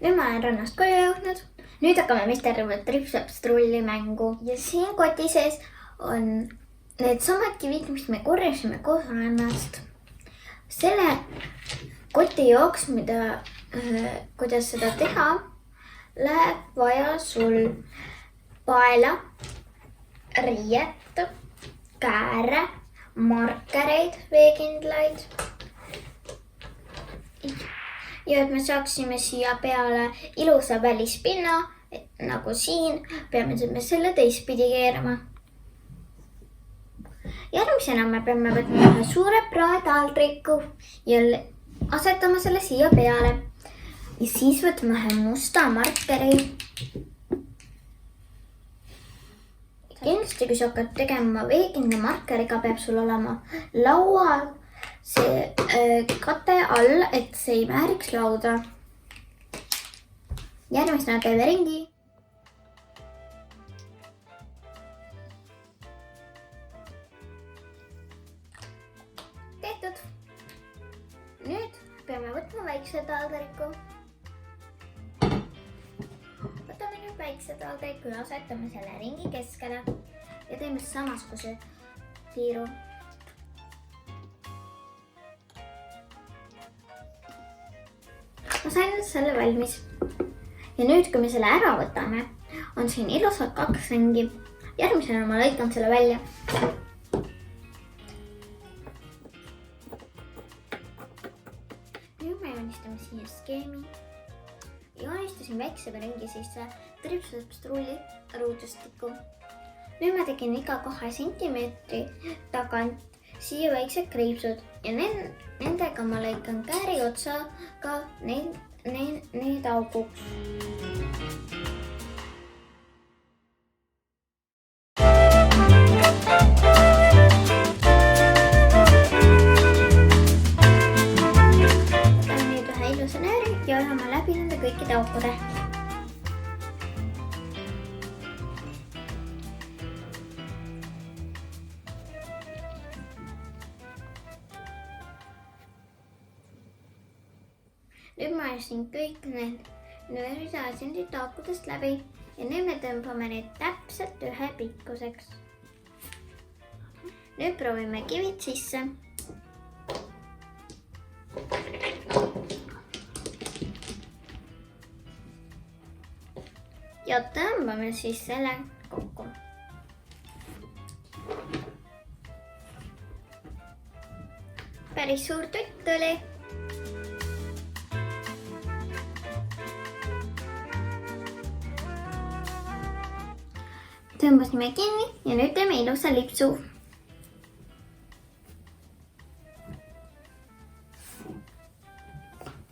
Nüüd ma olen rannast koju jõudnud. Nüüd hakkame Mr. Tripsaps-Trulli mängu. Ja siin koti sees on need samad kivid, mis me korjasime koos rannast. Selle koti jaoks, kuidas seda teha, läheb vaja sul paela, riiet, kääre, markereid, veekindlaid. Ja et me saaksime siia peale ilusa välispinna, nagu siin, peame selle teistpidi keerama. Järgmisena me peame võtma ühe suure praetaldriku ja asetama selle siia peale. Ja siis võtame ühe musta markeri. Kindlasti, kui sa hakkad tegema veekindla markeriga, peab sul olema laual see kate all, et see ei määriks lauda. Järgmisena käime ringi. Tehtud. Nüüd peame võtma väikse taldriku. Võtame nüüd väikse taldriku ja asetame selle ringi keskele ja teeme samasuguse tiiru. Ma sain nüüd selle valmis. Ja nüüd, kui me selle ära võtame, on siin ilusad 2 ringi. Järgmisena ma lõikan selle välja. Nüüd me joonistame siia skeemi. Joonistasin väiksega ringi sisse Tripsaps-Trulli ruudustikku. Nüüd ma tegin iga 2 sentimeetri tagant siia väiksed kriipsud ja nendega ma lõikan kääri otsaga need auguks. Võtame nüüd ühe ilusa nööri ja ajame läbi nende kõikide aukude. Nüüd ma ajasin kõik need nöörid ajasin siit aukudest läbi ja nüüd me tõmbame need täpselt ühe pikkuseks. Nüüd proovime kivid sisse. Ja tõmbame siis selle kokku. Päris suur tutt oli. Tõmbasime kinni ja nüüd teeme ilusa lipsu.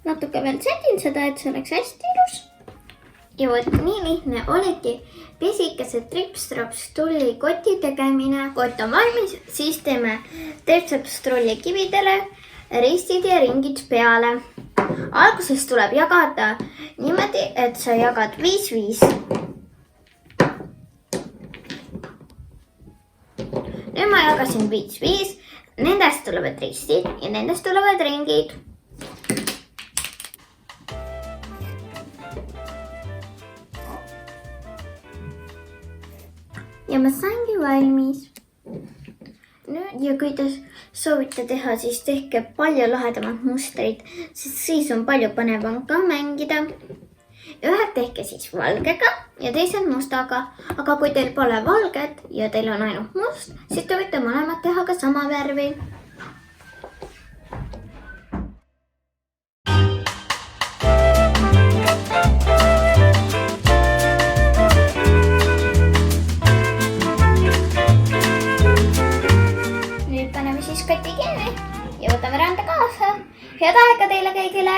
Natuke veel sätin seda, et see oleks hästi ilus. Ja võt nii lihtne oligi pisikese Tripsaps-Trulli koti tegemine. Kott on valmis, siis teeme Tripsaps-Trulli kividele ristid ja ringid peale. Alguses tuleb jagada niimoodi, et sa jagad 5-5. Nüüd ma jagasin 5-5, nendest tulevad ristid ja nendest tulevad ringid. Ja ma saingi valmis. Nüüd ja kui te soovite teha, siis tehke palju lahedamad mustrid, sest siis on palju põnevam ka mängida. Ühed tehke siis valgega ja teised mustaga, aga kui teil pole valged ja teil on ainult must, siis te võite mõlemad teha ka sama värvi. Nüüd paneme siis koti kinni ja võtame randa kaasa. Head aega teile kõigile!